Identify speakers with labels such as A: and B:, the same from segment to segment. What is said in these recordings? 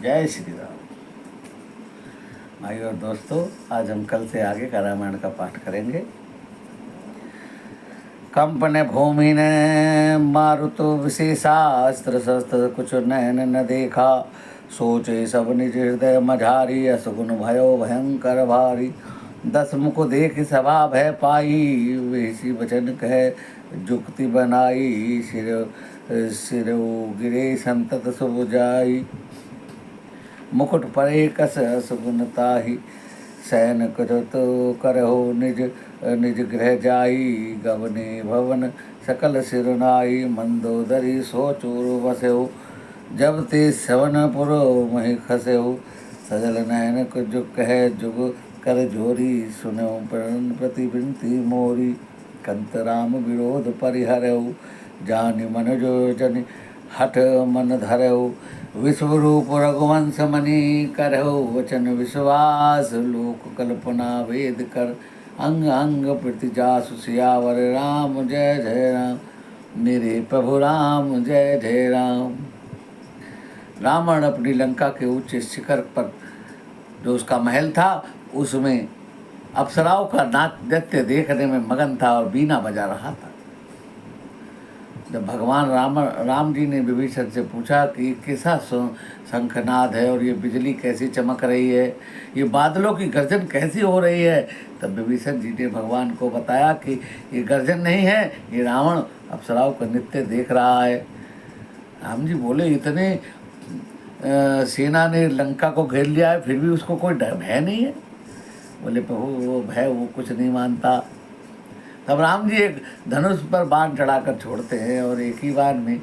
A: जय श्री राम। भाई और दोस्तों, आज हम कल से आगे का रामायण का पाठ करेंगे। कंपन भूमि ने मारुतो विशेषा, अस्त्र शस्त्र कुछ नैन न देखा। सोचे सब निज हृदय मझारी, असगुन भयो भयंकर भारी। 10 मुख देख सभा भय पाई, वेसी वचन कह जुक्ति बनाई। सिर गिरे संतत शुभ जाई, मुकुट परे कस सुगुनताहि। सैन करत करहो निज निज गृह जाई, गवने भवन सकल सिरनाई। मंदोदरी सो चोर बसेहु, जब ते सवनपुर महि खसेहु। सजल नयन जुग कह जुग कर जोरी, सुनो प्रण प्रति विनती मोरी। कंत राम विरोध परिहरहु, जानि मन जो जनि हठ मन धरहु। विश्वरूप रघुवंश मणि करहु, वचन विश्वास लोक कल्पना वेद कर। अंग अंग प्रति जासु सियावर, राम जय जय राम। मेरे प्रभु राम जय जय राम। रावण अपनी लंका के ऊंचे शिखर पर जो उसका महल था, उसमें अप्सराओं का नृत्य देखने में मगन था और बीना बजा रहा था। जब भगवान राम जी ने विभीषण से पूछा कि कैसा शंखनाद है और ये बिजली कैसी चमक रही है, ये बादलों की गर्जन कैसी हो रही है, तब विभीषण जी ने भगवान को बताया कि ये गर्जन नहीं है, ये रावण अप्सराओं का नृत्य देख रहा है। राम जी बोले, इतने सेना ने लंका को घेर लिया है, फिर भी उसको कोई डर भय नहीं है? बोले, प्रभु वो भय वो कुछ नहीं मानता। तब राम जी एक धनुष पर बाण चढ़ाकर छोड़ते हैं और एक ही बार में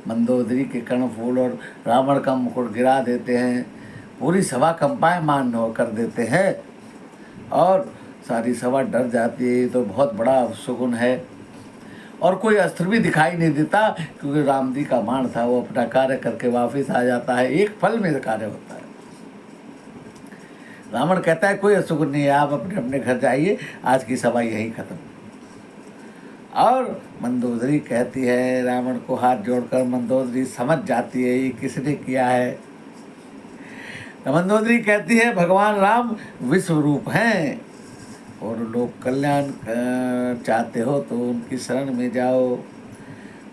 A: मंदोदरी के कर्णफूल और रावण का मुकुट गिरा देते हैं। पूरी सभा कंपायमान कर देते हैं और सारी सभा डर जाती है। तो बहुत बड़ा सुगुन है और कोई अस्त्र भी दिखाई नहीं देता, क्योंकि राम जी का बाण था, वो अपना कार्य करके वापस आ जाता है। एक पल में कार्य होता है। रावण कहता है, कोई असुगुन नहीं है, आप अपने अपने घर जाइए, आज की सभा यही खत्म। और मंदोदरी कहती है, रावण को हाथ जोड़कर मंदोदरी समझ जाती है ये किसने किया है। मंदोदरी कहती है, भगवान राम विश्व रूप हैं और लोक कल्याण चाहते हो तो उनकी शरण में जाओ।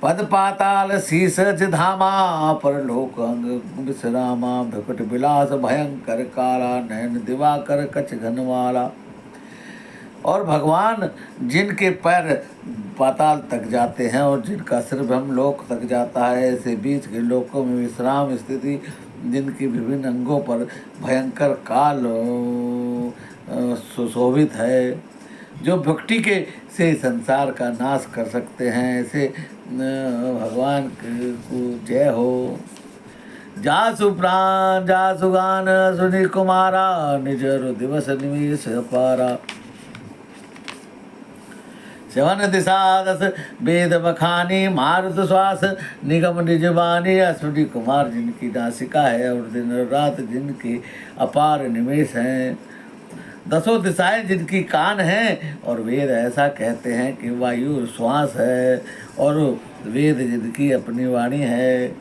A: पद पाताल शीस धामा, पर लोक अंग विश्रामा। भुकुट विलास भयंकर काला, नयन दिवाकर कछ घनवाला। और भगवान जिनके पैर पाताल तक जाते हैं और जिनका सिर ब्रह्मलोक तक जाता है, ऐसे बीच के लोकों में विश्राम स्थिति, जिनकी विभिन्न अंगों पर भयंकर काल सुशोभित है, जो भक्ति के से संसार का नाश कर सकते हैं, ऐसे भगवान को जय हो। जासु प्राण जासु गान सुनि कुमारा, निज दिवस निवेश पारा। सेवन दिशा 10 वेद बखानी, मारुत श्वास निगम निज बानी। अश्विनी कुमार जिनकी नासिका है और दिन रात जिनके अपार निमेष हैं। 10 दिशाएं जिनकी कान हैं और वेद ऐसा कहते हैं कि वायु श्वास है, और वेद जिनकी अपनी वाणी है।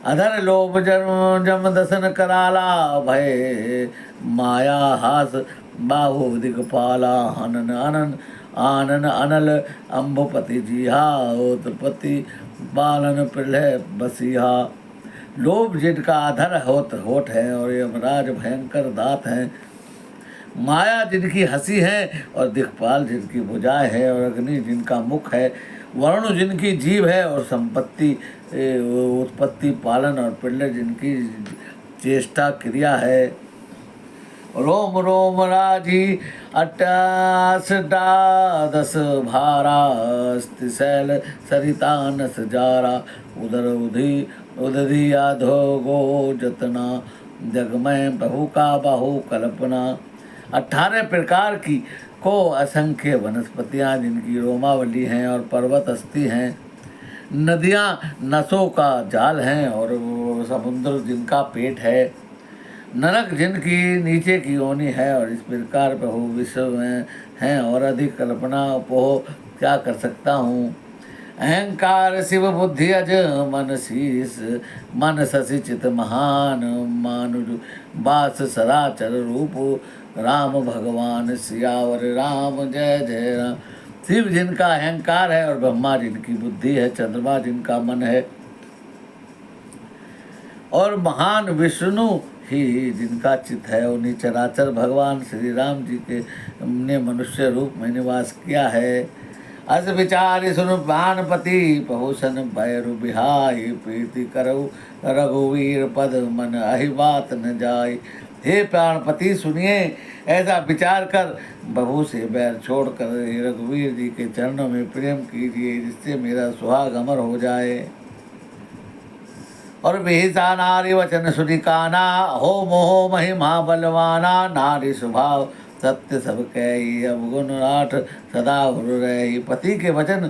A: अधर लोभ जन्म जम दसन कराला, भय माया हास बाहु दिगपाला। हनन अनन आनन अनल अम्बुपति जिहा, उत्पत्ति बालन प्रलय बसिहा। लोभ जिनका अधर होठ है और यमराज भयंकर दांत हैं। माया जिनकी हंसी है और दिक्पाल जिनकी भुजाएं है, और अग्नि जिनका मुख है। वरुण जिनकी जीभ है और संपत्ति उत्पत्ति पालन और प्रलय जिनकी चेष्टा क्रिया है। रोम रोम राजी 88 भारा, शैल सरिता नस जारा। उदर उदधी आधो गो जतना, जगमय बहु का बाहु कल्पना। 18 प्रकार की को असंख्य वनस्पतियाँ जिनकी रोमावली हैं और पर्वत अस्थि हैं। नदियाँ नसों का जाल हैं और समुद्र जिनका पेट है। नरक जिनकी नीचे की योनि है और इस प्रकार बहु विश्व में हैं और अधिक कल्पना को क्या कर सकता हूँ। अहंकार शिव बुद्धि अज मन शीस, मन शशि चित महान, मानुज बास सराचर रूप, राम भगवान सियावर राम जय जय राम। शिव जिनका अहंकार है और ब्रह्मा जिनकी बुद्धि है, चंद्रमा जिनका मन है, और महान विष्णु ही जिनका चित्त है, उन्हीं चराचर भगवान श्री राम जी के ने मनुष्य रूप में निवास किया है। अस विचार सुन प्राणपति, पहुसन भैरु बिहाई, प्रीति करऊ रघुवीर पद, मन अहि बात न जाय। हे प्राणपति सुनिए, ऐसा विचार कर बहू से बैर छोड़कर रघुवीर जी के चरणों में प्रेम कीजिए, जिससे मेरा सुहाग अमर हो जाए। और विहिता नारी वचन सुनि काना, हो मोह महिमा बलवाना, नारी स्वभाव सत्य सब कही, अवगुण आठ सदा हुर रही। पति के वचन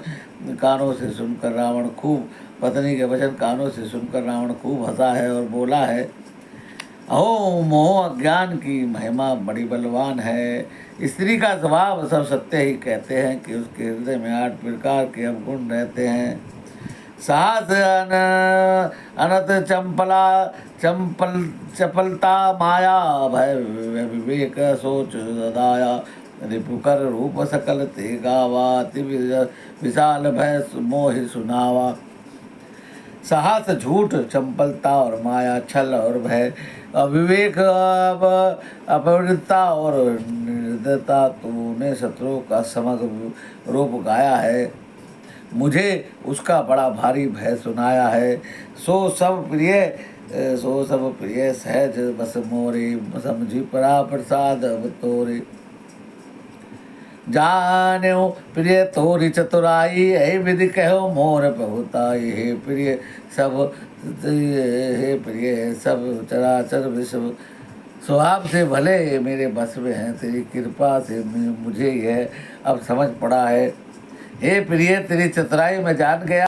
A: कानों से सुनकर रावण खूब पत्नी के वचन कानों से सुनकर रावण खूब हंसा है और बोला है, अहो मोह अज्ञान की महिमा बड़ी बलवान है। स्त्री का स्वभाव सब सत्य ही कहते हैं कि उसके हृदय में 8 प्रकार के अवगुण रहते हैं। साहस अनत चपलता माया, भय विवेक सोच सदाया, रिपुकर रूप सकल ते गावा, विशाल भय मोहि सुनावा। साहस झूठ, चंपलता और माया, छल और भय, अविवेक अपवित्रता और निर्दयता, तूने शत्रुओं का समग्र रूप गाया है, मुझे उसका बड़ा भारी भय सुनाया है। सो सब प्रिय सहज बस मोरे, समझी परा प्रसाद अब तोरे। जान्यो प्रिय तोरी चतुराई, हे विधि कहो मोर बहुताई। हे प्रिय सब चराचर विश्व, स्वभाव से भले मेरे बस में हैं, तेरी कृपा से मुझे यह अब समझ पड़ा है। हे प्रिय तेरी चतुराई में जान गया।